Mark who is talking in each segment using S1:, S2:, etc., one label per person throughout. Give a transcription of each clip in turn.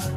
S1: Hello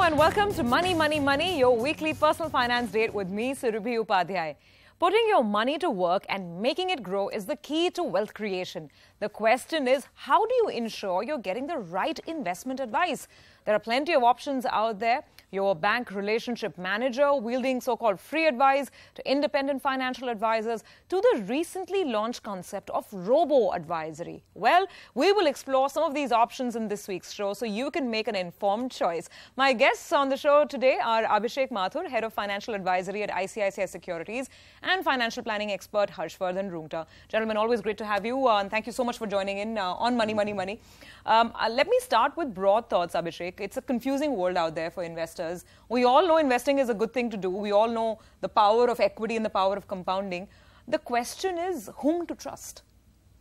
S1: and welcome to Money, Money, Money, your weekly personal finance date with me, Surabhi Upadhyay. Putting your money to work and making it grow is the key to wealth creation. The question is, how do you ensure you're getting the right investment advice? There are plenty of options out there. Your bank relationship manager wielding so-called free advice, to independent financial advisors, to the recently launched concept of robo-advisory. Well, we will explore some of these options in this week's show so you can make an informed choice. My guests on the show today are Abhishek Mathur, Head of Financial Advisory at ICICI Securities, and financial planning expert Harshvardhan Rungta. Gentlemen, always great to have you, and thank you so much for joining in on Money, Money, Money. Let me start with broad thoughts, Abhishek. It's a confusing world out there for investors. We all know investing is a good thing to do. We all know the power of equity and the power of compounding. The question is whom to trust.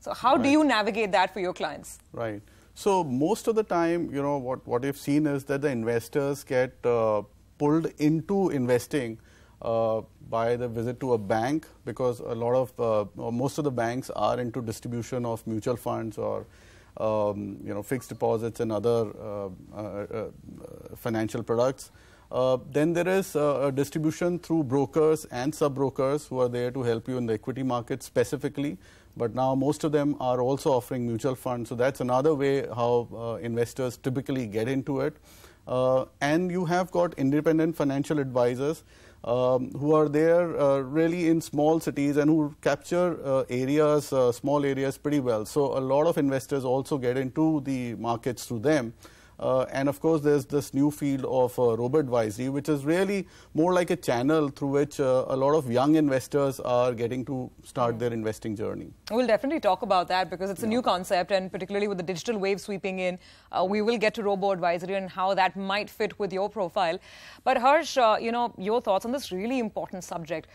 S1: So how do you navigate that for your clients?
S2: Right. So most of the time, you know, what you've seen is that the investors get pulled into investing by the visit to a bank, because a lot of most of the banks are into distribution of mutual funds or you know, fixed deposits and other financial products. Then there is a distribution through brokers and sub-brokers who are there to help you in the equity market specifically. But now most of them are also offering mutual funds. So that's another way how investors typically get into it. And you have got independent financial advisors who are there really in small cities and who capture areas, small areas pretty well. So a lot of investors also get into the markets through them. And of course, there's this new field of robo-advisory, which is really more like a channel through which a lot of young investors are getting to start their investing journey. We'll
S1: definitely talk about that because it's a new concept, and particularly with the digital wave sweeping in, we will get to robo-advisory and how that might fit with your profile. But Harsh, you know, your thoughts on this really important subject.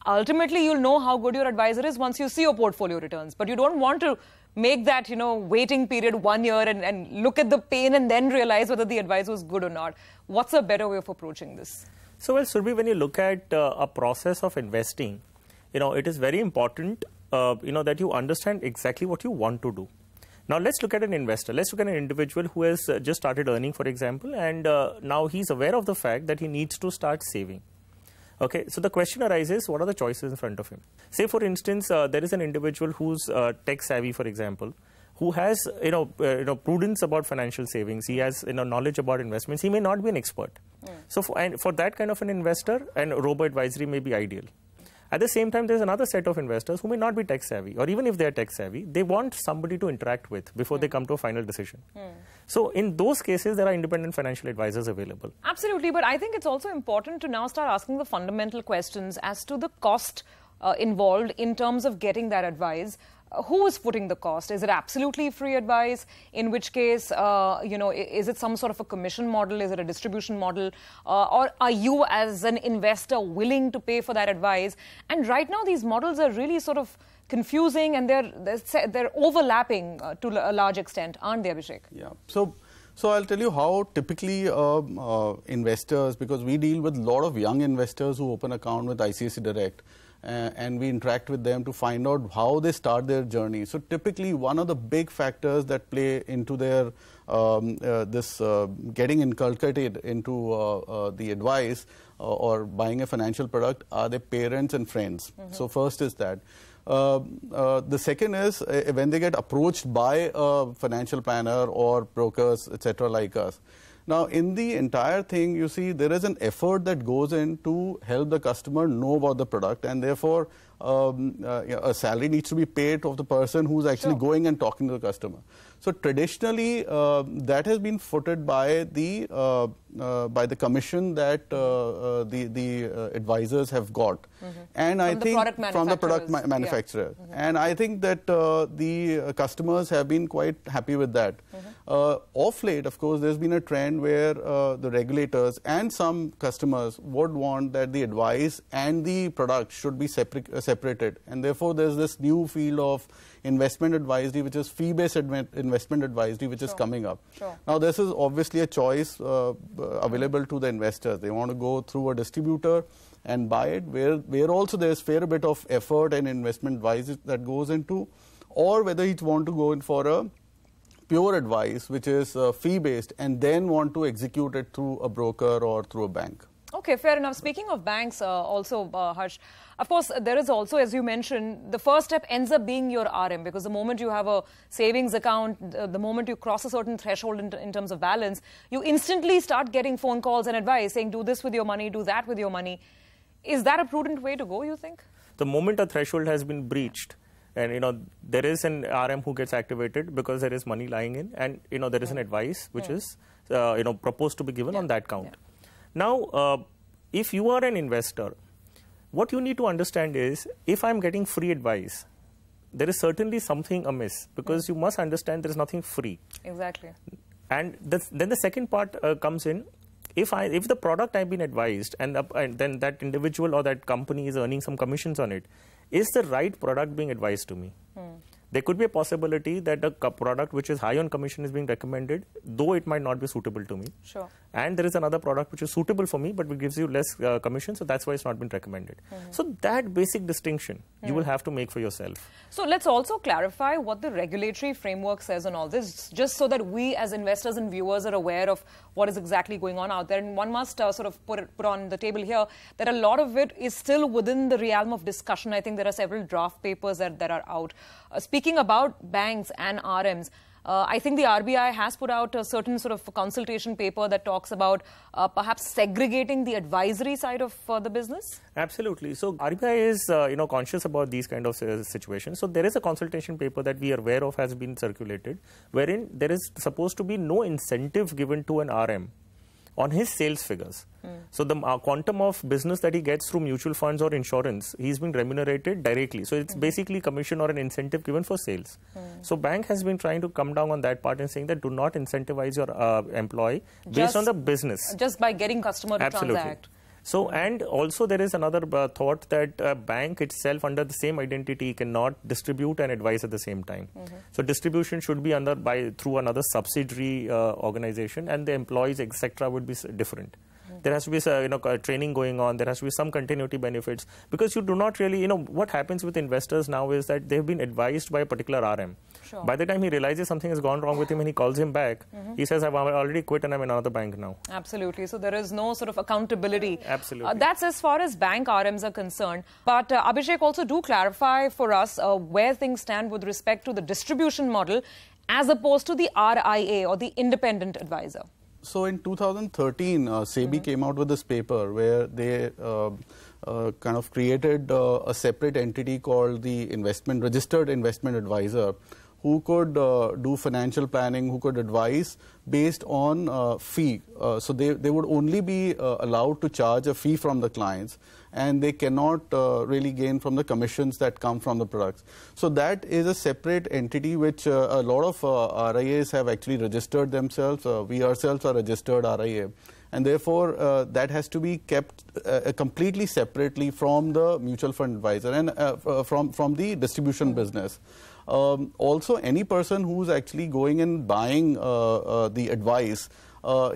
S1: Ultimately, you'll know how good your advisor is once you see your portfolio returns, but you don't want to make that, you know, waiting period 1 year and look at the pain and then realize whether the advice was good or not. What's a better way of approaching this?
S3: So, well, Surabhi, when you look at a process of investing, you know, it is very important, you know, that you understand exactly what you want to do. Now, let's look at an investor. Let's look at an individual who has just started earning, for example, and now he's aware of the fact that he needs to start saving. Okay, so the question arises, what are the choices in front of him? Say, for instance, there is an individual who's tech savvy, for example, who has, prudence about financial savings. He has, knowledge about investments. He may not be an expert. So for that kind of an investor, and robo-advisory may be ideal. At the same time, there's another set of investors who may not be tech savvy, or even if they're tech savvy, they want somebody to interact with before they come to a final decision. So in those cases, there are independent financial advisors available.
S1: Absolutely, but I think it's also important to now start asking the fundamental questions as to the cost involved in terms of getting that advice. Who is footing the cost? Is it absolutely free advice? In which case, is it some sort of a commission model? Is it a distribution model? Or are you as an investor willing to pay for that advice? And right now, these models are really sort of confusing and they're overlapping to a large extent, aren't they, Abhishek?
S2: Yeah. So I'll tell you how typically investors, because we deal with a lot of young investors who open account with ICICI Direct. And we interact with them to find out how they start their journey. So typically, one of the big factors that play into their getting inculcated into the advice or buying a financial product are their parents and friends. So first is that. The second is when they get approached by a financial planner or brokers, etc., like us. Now, in the entire thing, you see, there is an effort that goes in to help the customer know about the product, and therefore, a salary needs to be paid of the person who's actually going and talking to the customer. So traditionally, that has been footed by the commission that the advisors have got, and I think from the product manufacturer. And I think that the customers have been quite happy with that. Of late, of course, there's been a trend where the regulators and some customers would want that the advice and the product should be separated, and therefore there's this new field of investment advisory, which is fee-based investment advisory, which is coming up. Now, this is obviously a choice available to the investors. They want to go through a distributor and buy it, where also there's fair bit of effort and investment advice that goes into, or whether he'd want to go in for a pure advice, which is fee-based, and then want to execute it through a broker or through a bank.
S1: Okay, fair enough. Speaking of banks also, Harsh, of course, there is also, as you mentioned, the first step ends up being your RM, because the moment you have a savings account, the moment you cross a certain threshold in terms of balance, you instantly start getting phone calls and advice saying, do this with your money, do that with your money. Is that a prudent way to go, you think?
S3: The moment a threshold has been breached, and there is an RM who gets activated because there is money lying in, and there is an advice which is proposed to be given on that count. Now, if you are an investor, what you need to understand is, if I'm getting free advice, there is certainly something amiss, because you must understand there is nothing free.
S1: Exactly.
S3: And then the second part comes in. If the product I've been advised, and then that individual or that company is earning some commissions on it, is the right product being advised to me? There could be a possibility that a product which is high on commission is being recommended, though it might not be suitable to me.
S1: Sure.
S3: And there is another product which is suitable for me, but which gives you less commission, so that's why it's not been recommended. So that basic distinction you will have to make for yourself.
S1: So let's also clarify what the regulatory framework says on all this, just so that we as investors and viewers are aware of what is exactly going on out there. And one must sort of put on the table here that a lot of it is still within the realm of discussion. I think there are several draft papers that are out. Speaking about banks and RMs, I think the RBI has put out a certain sort of consultation paper that talks about perhaps segregating the advisory side of the business.
S3: Absolutely. So RBI is conscious about these kind of situations. So there is a consultation paper that we are aware of has been circulated, wherein there is supposed to be no incentive given to an RM on his sales figures. So the quantum of business that he gets through mutual funds or insurance, he's been remunerated directly. So it's basically commission or an incentive given for sales. So bank has been trying to come down on that part and saying that do not incentivize your employee based on the business.
S1: Just by getting customer to transact.
S3: So, and also there is another thought that a bank itself under the same identity cannot distribute and advise at the same time. So distribution should be through another subsidiary organization, and the employees, etc., would be different. There has to be training going on. There has to be some continuity benefits, because you do not really, what happens with investors now is that they've been advised by a particular RM.
S1: Sure.
S3: By the time he realizes something has gone wrong with him and he calls him back, he says, I've already quit and I'm in another bank now.
S1: Absolutely. So there is no sort of accountability.
S3: Absolutely.
S1: That's as far as bank RMs are concerned. But Abhishek, also do clarify for us where things stand with respect to the distribution model as opposed to the RIA or the independent advisor.
S2: So in 2013, SEBI came out with this paper where they kind of created a separate entity called the registered investment advisor, who could do financial planning, who could advise based on fee. So they would only be allowed to charge a fee from the clients, and they cannot really gain from the commissions that come from the products. So that is a separate entity which a lot of RIAs have actually registered themselves. We ourselves are registered RIA. And therefore, that has to be kept completely separately from the mutual fund advisor and from the distribution business. Also, any person who's actually going and buying the advice,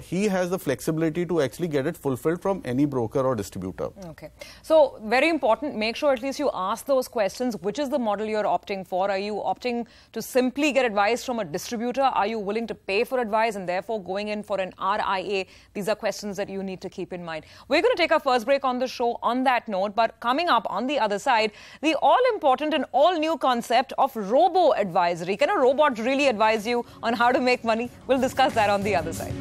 S2: he has the flexibility to actually get it fulfilled from any broker or distributor.
S1: Okay. So, very important, make sure at least you ask those questions. Which is the model you're opting for? Are you opting to simply get advice from a distributor? Are you willing to pay for advice and therefore going in for an RIA? These are questions that you need to keep in mind. We're going to take our first break on the show on that note, but coming up on the other side, the all-important and all-new concept of robo-advisory. Can a robot really advise you on how to make money? We'll discuss that on the other side.